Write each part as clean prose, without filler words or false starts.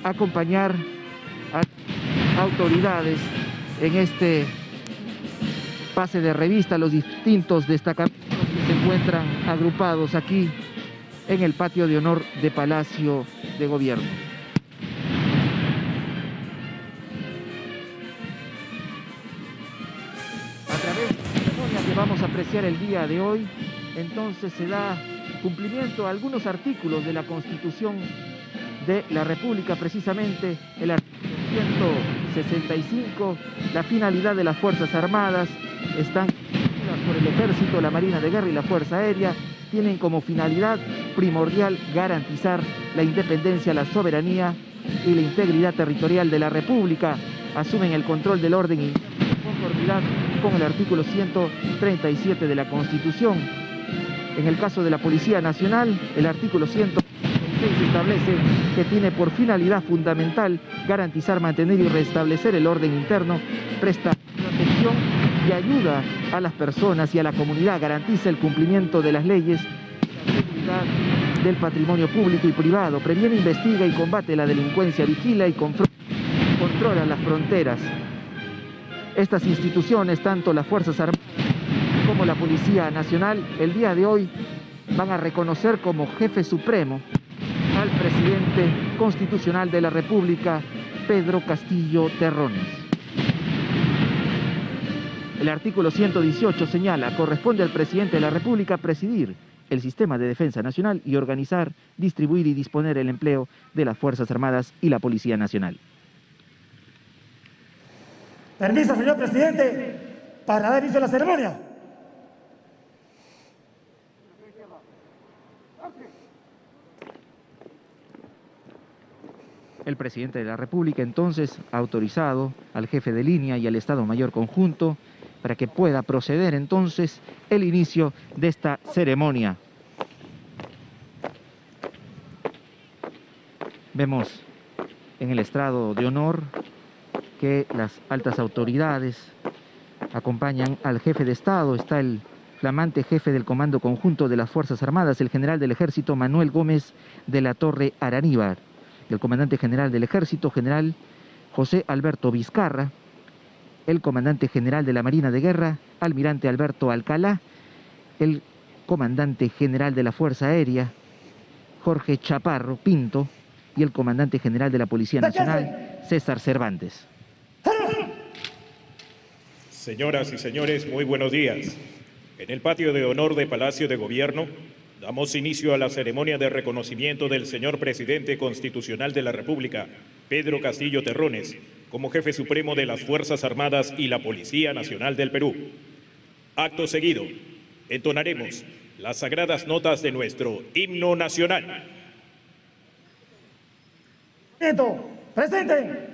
acompañar a autoridades en este pase de revista a los distintos destacamentos que se encuentran agrupados aquí en el patio de honor de Palacio de Gobierno. A través de la ceremonia que vamos a apreciar el día de hoy, entonces se da cumplimiento a algunos artículos de la Constitución de la República, precisamente el artículo 165, la finalidad de las Fuerzas Armadas están por el Ejército, la Marina de Guerra y la Fuerza Aérea, tienen como finalidad primordial garantizar la independencia, la soberanía y la integridad territorial de la República, asumen el control del orden interno en conformidad con el artículo 137 de la Constitución. En el caso de la Policía Nacional, el artículo 136 establece que tiene por finalidad fundamental garantizar, mantener y restablecer el orden interno, presta protección y ayuda a las personas y a la comunidad, garantiza el cumplimiento de las leyes, la seguridad del patrimonio público y privado, previene, investiga y combate la delincuencia, vigila y controla las fronteras. Estas instituciones, tanto las Fuerzas Armadas como la Policía Nacional, el día de hoy van a reconocer como jefe supremo al presidente constitucional de la República, Pedro Castillo Terrones. El artículo 118 señala: corresponde al presidente de la República presidir el sistema de defensa nacional y organizar, distribuir y disponer el empleo de las Fuerzas Armadas y la Policía Nacional. Permiso, señor presidente, para dar inicio a la ceremonia. El presidente de la República entonces ha autorizado al jefe de línea y al Estado Mayor Conjunto para que pueda proceder entonces el inicio de esta ceremonia. Vemos en el estrado de honor que las altas autoridades acompañan al jefe de Estado. Está el flamante jefe del Comando Conjunto de las Fuerzas Armadas, el general del Ejército Manuel Gómez de la Torre Araníbar, el comandante general del Ejército, general José Alberto Vizcarra, el comandante general de la Marina de Guerra, almirante Alberto Alcalá, el comandante general de la Fuerza Aérea, Jorge Chaparro Pinto, y el comandante general de la Policía Nacional, César Cervantes. Señoras y señores, muy buenos días. En el patio de honor de Palacio de Gobierno, damos inicio a la ceremonia de reconocimiento del señor presidente constitucional de la República, Pedro Castillo Terrones, como jefe supremo de las Fuerzas Armadas y la Policía Nacional del Perú. Acto seguido, entonaremos las sagradas notas de nuestro himno nacional. ¡Presenten!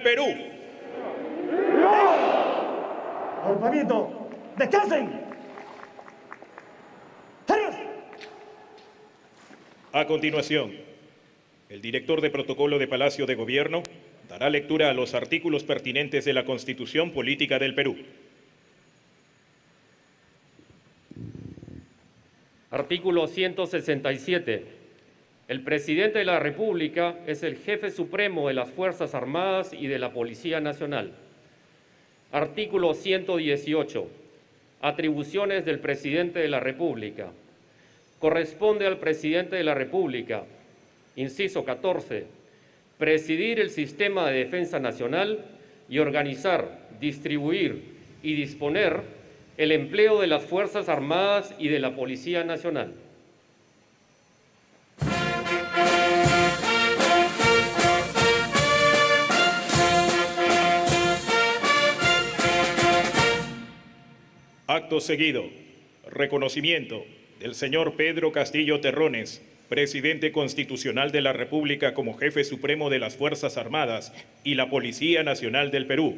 Perú. Agrupamiento, descansen. ¡Serios! A continuación, el director de Protocolo de Palacio de Gobierno dará lectura a los artículos pertinentes de la Constitución Política del Perú. Artículo 167. El presidente de la República es el jefe supremo de las Fuerzas Armadas y de la Policía Nacional. Artículo 118. Atribuciones del presidente de la República. Corresponde al presidente de la República, inciso 14, presidir el sistema de defensa nacional y organizar, distribuir y disponer el empleo de las Fuerzas Armadas y de la Policía Nacional. Acto seguido, reconocimiento del señor Pedro Castillo Terrones, presidente constitucional de la República como jefe supremo de las Fuerzas Armadas y la Policía Nacional del Perú,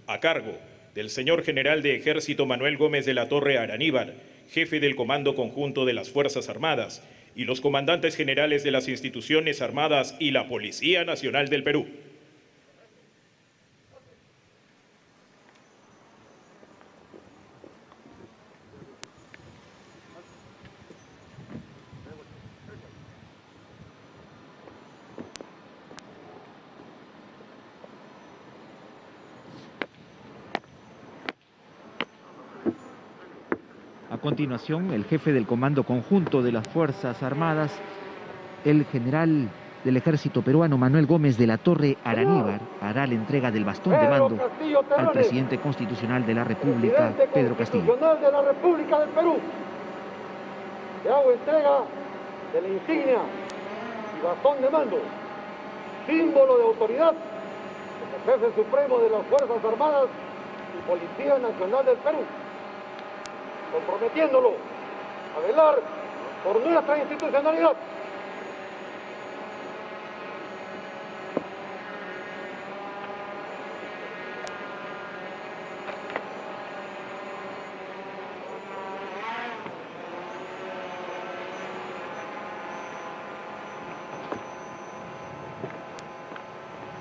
a cargo del señor general de Ejército Manuel Gómez de la Torre Araníbar, jefe del Comando Conjunto de las Fuerzas Armadas, y los comandantes generales de las instituciones armadas y la Policía Nacional del Perú. A continuación, el jefe del Comando Conjunto de las Fuerzas Armadas, el general del Ejército Peruano Manuel Gómez de la Torre Araníbar, hará la entrega del bastón de mando al presidente constitucional de la República, Pedro Castillo. Constitucional de la República del Perú. Le hago entrega de la insignia y bastón de mando, símbolo de autoridad como jefe supremo de las Fuerzas Armadas y Policía Nacional del Perú, comprometiéndolo a velar por nuestra institucionalidad.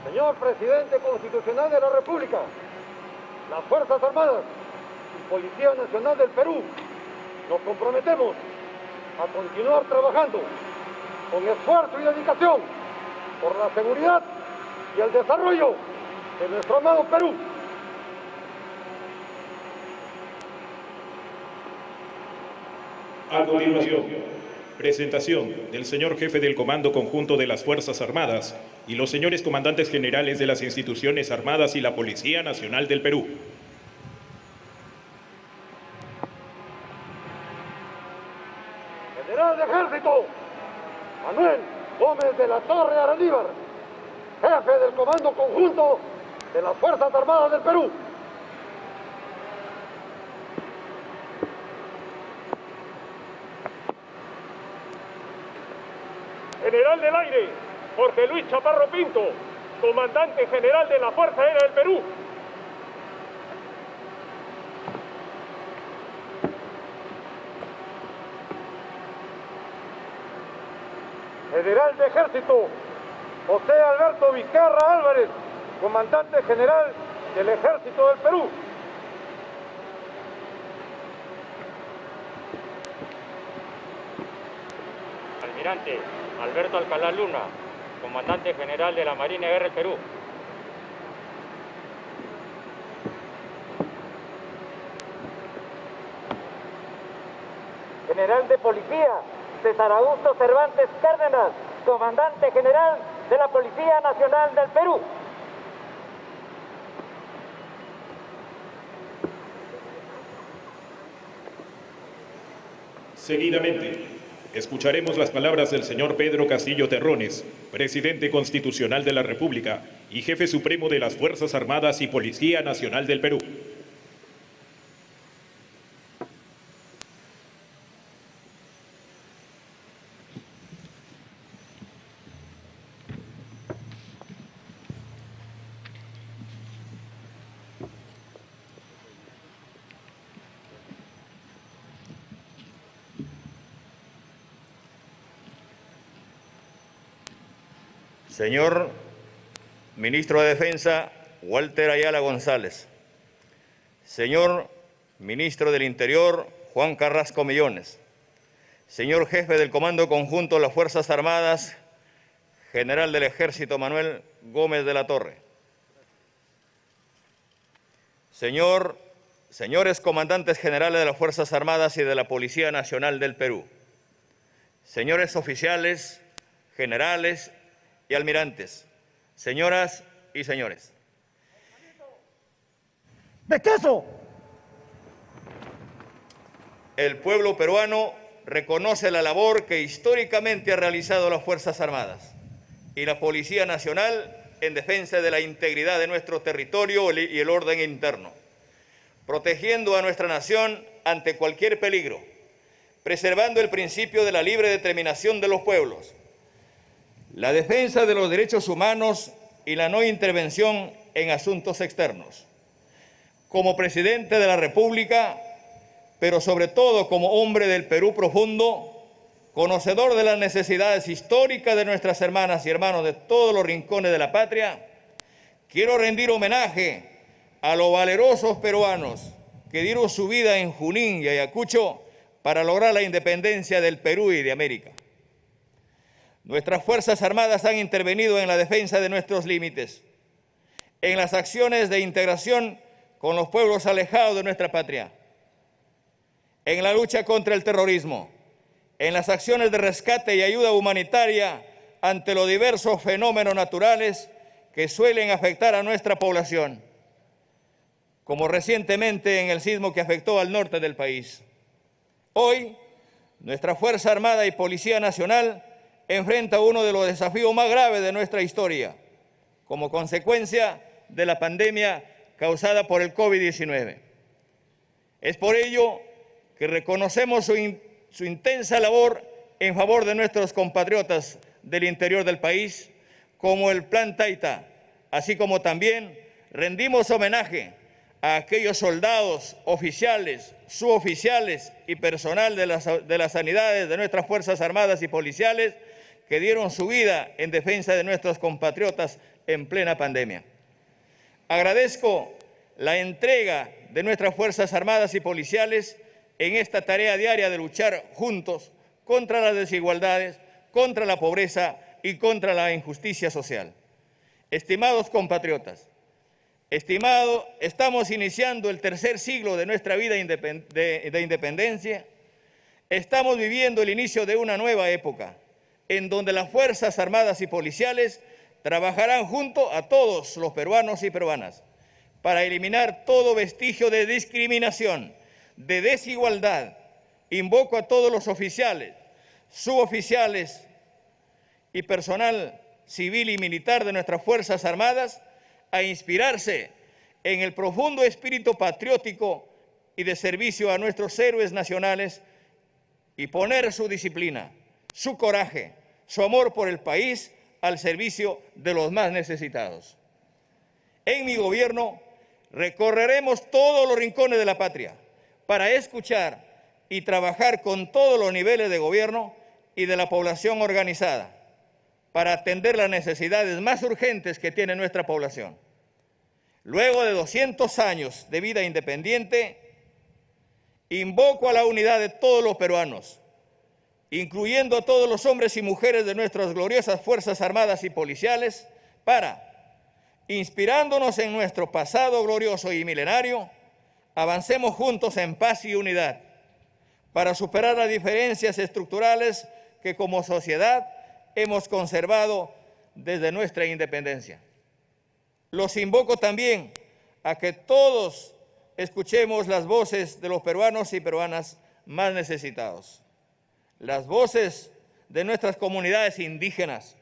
Señor Presidente Constitucional de la República, las Fuerzas Armadas y Policía Nacional del Perú, nos comprometemos a continuar trabajando con esfuerzo y dedicación por la seguridad y el desarrollo de nuestro amado Perú. A continuación, presentación del señor jefe del Comando Conjunto de las Fuerzas Armadas y los señores comandantes generales de las instituciones armadas y la Policía Nacional del Perú. General de Ejército Manuel Gómez de la Torre Araníbar, jefe del Comando Conjunto de las Fuerzas Armadas del Perú. General del Aire, Jorge Luis Chaparro Pinto, Comandante General de la Fuerza Aérea del Perú. General de Ejército José Alberto Vizcarra Álvarez, Comandante General del Ejército del Perú. Almirante Alberto Alcalá Luna, Comandante General de la Marina Guerra del Perú. General de Policía César Augusto Cervantes Cárdenas, Comandante General de la Policía Nacional del Perú. Seguidamente, escucharemos las palabras del señor Pedro Castillo Terrones, presidente constitucional de la República y jefe supremo de las Fuerzas Armadas y Policía Nacional del Perú. Señor Ministro de Defensa, Walter Ayala González. Señor Ministro del Interior, Juan Carrasco Millones. Señor Jefe del Comando Conjunto de las Fuerzas Armadas, General del Ejército Manuel Gómez de la Torre. Señores Comandantes Generales de las Fuerzas Armadas y de la Policía Nacional del Perú. Señores oficiales, generales y almirantes. Señoras y señores. ¡De queso! El pueblo peruano reconoce la labor que históricamente ha realizado las Fuerzas Armadas y la Policía Nacional en defensa de la integridad de nuestro territorio y el orden interno, protegiendo a nuestra nación ante cualquier peligro, preservando el principio de la libre determinación de los pueblos, la defensa de los derechos humanos y la no intervención en asuntos externos. Como presidente de la República, pero sobre todo como hombre del Perú profundo, conocedor de las necesidades históricas de nuestras hermanas y hermanos de todos los rincones de la patria, quiero rendir homenaje a los valerosos peruanos que dieron su vida en Junín y Ayacucho para lograr la independencia del Perú y de América. Nuestras Fuerzas Armadas han intervenido en la defensa de nuestros límites, en las acciones de integración con los pueblos alejados de nuestra patria, en la lucha contra el terrorismo, en las acciones de rescate y ayuda humanitaria ante los diversos fenómenos naturales que suelen afectar a nuestra población, como recientemente en el sismo que afectó al norte del país. Hoy, nuestra Fuerza Armada y Policía Nacional enfrenta uno de los desafíos más graves de nuestra historia, como consecuencia de la pandemia causada por el COVID-19. Es por ello que reconocemos su intensa labor en favor de nuestros compatriotas del interior del país, como el Plan Taita, así como también rendimos homenaje a aquellos soldados, oficiales, suboficiales y personal de las sanidades de nuestras Fuerzas Armadas y policiales que dieron su vida en defensa de nuestros compatriotas en plena pandemia. Agradezco la entrega de nuestras Fuerzas Armadas y policiales en esta tarea diaria de luchar juntos contra las desigualdades, contra la pobreza y contra la injusticia social. Estimados compatriotas, estamos iniciando el tercer siglo de nuestra vida de independencia. Estamos viviendo el inicio de una nueva época, en donde las Fuerzas Armadas y policiales trabajarán junto a todos los peruanos y peruanas para eliminar todo vestigio de discriminación, de desigualdad. Invoco a todos los oficiales, suboficiales y personal civil y militar de nuestras Fuerzas Armadas a inspirarse en el profundo espíritu patriótico y de servicio a nuestros héroes nacionales y poner su disciplina, su coraje, su amor por el país al servicio de los más necesitados. En mi gobierno recorreremos todos los rincones de la patria para escuchar y trabajar con todos los niveles de gobierno y de la población organizada para atender las necesidades más urgentes que tiene nuestra población. Luego de 200 años de vida independiente, invoco a la unidad de todos los peruanos, incluyendo a todos los hombres y mujeres de nuestras gloriosas Fuerzas Armadas y policiales, para, inspirándonos en nuestro pasado glorioso y milenario, avancemos juntos en paz y unidad, para superar las diferencias estructurales que como sociedad hemos conservado desde nuestra independencia. Los invoco también a que todos escuchemos las voces de los peruanos y peruanas más necesitados, las voces de nuestras comunidades indígenas,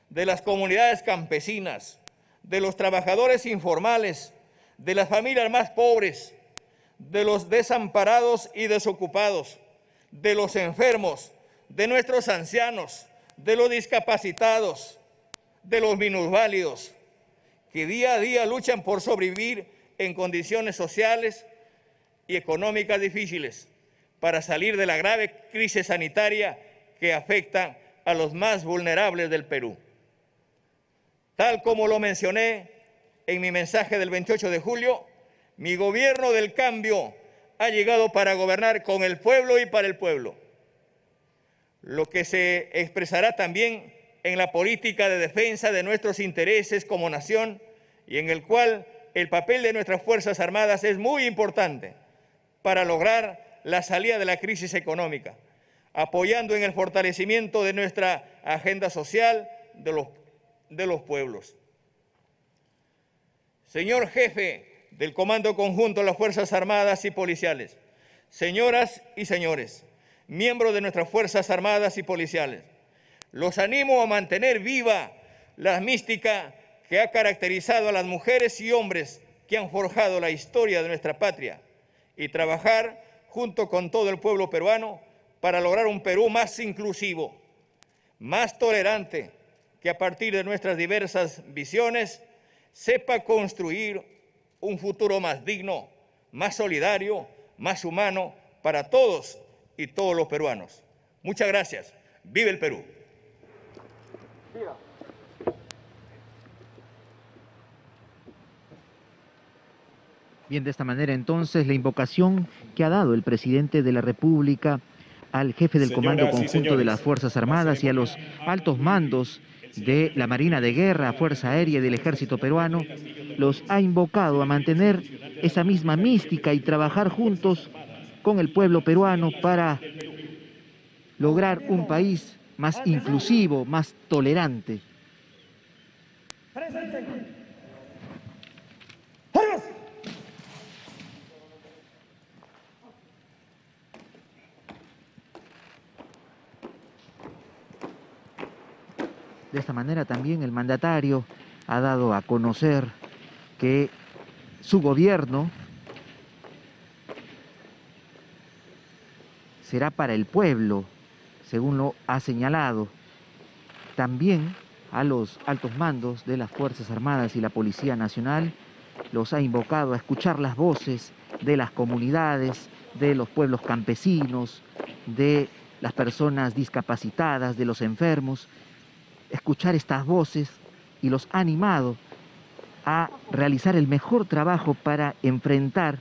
de las comunidades campesinas, de los trabajadores informales, de las familias más pobres, de los desamparados y desocupados, de los enfermos, de nuestros ancianos, de los discapacitados, de los minusválidos, que día a día luchan por sobrevivir en condiciones sociales y económicas difíciles para salir de la grave crisis sanitaria que afecta a los más vulnerables del Perú. Tal como lo mencioné en mi mensaje del 28 de julio, mi gobierno del cambio ha llegado para gobernar con el pueblo y para el pueblo, lo que se expresará también en la política de defensa de nuestros intereses como nación y en el cual el papel de nuestras Fuerzas Armadas es muy importante para lograr la salida de la crisis económica, apoyando en el fortalecimiento de nuestra agenda social de los pueblos. Señor jefe del Comando Conjunto de las Fuerzas Armadas y Policiales, señoras y señores, miembros de nuestras Fuerzas Armadas y Policiales, los animo a mantener viva la mística que ha caracterizado a las mujeres y hombres que han forjado la historia de nuestra patria y trabajar junto con todo el pueblo peruano para lograr un Perú más inclusivo, más tolerante, que a partir de nuestras diversas visiones sepa construir un futuro más digno, más solidario, más humano para todos y todos los peruanos. Muchas gracias. ¡Viva el Perú! ¡Viva! Bien, de esta manera entonces la invocación que ha dado el presidente de la República al jefe del Comando Conjunto de las Fuerzas Armadas y a los altos mandos de la Marina de Guerra, Fuerza Aérea y del Ejército Peruano, los ha invocado a mantener esa misma mística y trabajar juntos con el pueblo peruano para lograr un país más inclusivo, más tolerante. De esta manera también el mandatario ha dado a conocer que su gobierno será para el pueblo, según lo ha señalado. También a los altos mandos de las Fuerzas Armadas y la Policía Nacional los ha invocado a escuchar las voces de las comunidades, de los pueblos campesinos, de las personas discapacitadas, de los enfermos, escuchar estas voces y los ha animado a realizar el mejor trabajo para enfrentar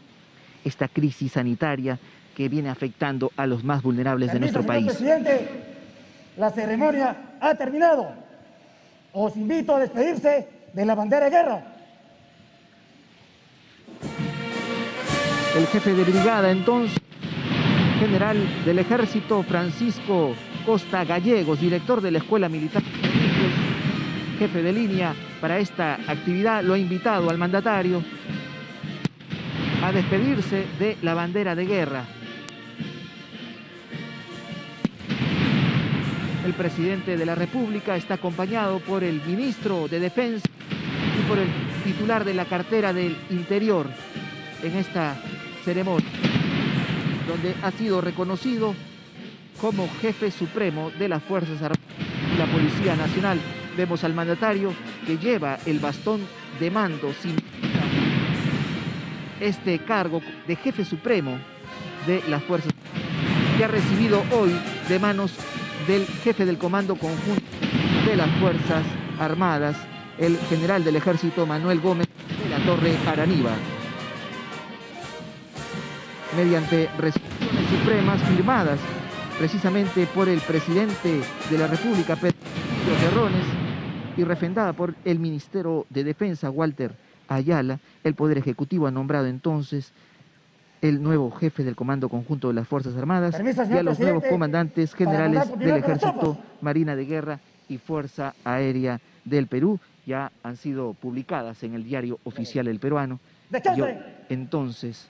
esta crisis sanitaria que viene afectando a los más vulnerables de nuestro país. Señor presidente, la ceremonia ha terminado. Os invito a despedirse de la bandera de guerra. El jefe de brigada, entonces, general del Ejército, Francisco Costa Gallegos, director de la Escuela Militar, jefe de línea para esta actividad, lo ha invitado al mandatario a despedirse de la bandera de guerra. El presidente de la República está acompañado por el ministro de Defensa y por el titular de la cartera del Interior en esta ceremonia, donde ha sido reconocido como jefe supremo de las Fuerzas Armadas y la Policía Nacional. Vemos al mandatario que lleva el bastón de mando sin este cargo de jefe supremo de las Fuerzas Armadas, que ha recibido hoy de manos del jefe del Comando Conjunto de las Fuerzas Armadas, el general del Ejército Manuel Gómez de la Torre Araníbar. Mediante resoluciones supremas firmadas precisamente por el presidente de la República, Pedro Terrones, y refrendada por el Ministerio de Defensa, Walter Ayala, el Poder Ejecutivo ha nombrado entonces el nuevo jefe del Comando Conjunto de las Fuerzas Armadas y a los nuevos comandantes generales del Ejército, Marina de Guerra y Fuerza Aérea del Perú. Ya han sido publicadas en el Diario Oficial El Peruano. Y entonces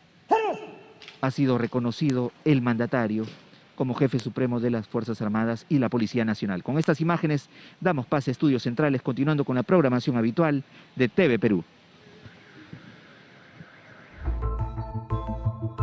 ha sido reconocido el mandatario como jefe supremo de las Fuerzas Armadas y la Policía Nacional. Con estas imágenes damos pase a Estudios Centrales, continuando con la programación habitual de TV Perú.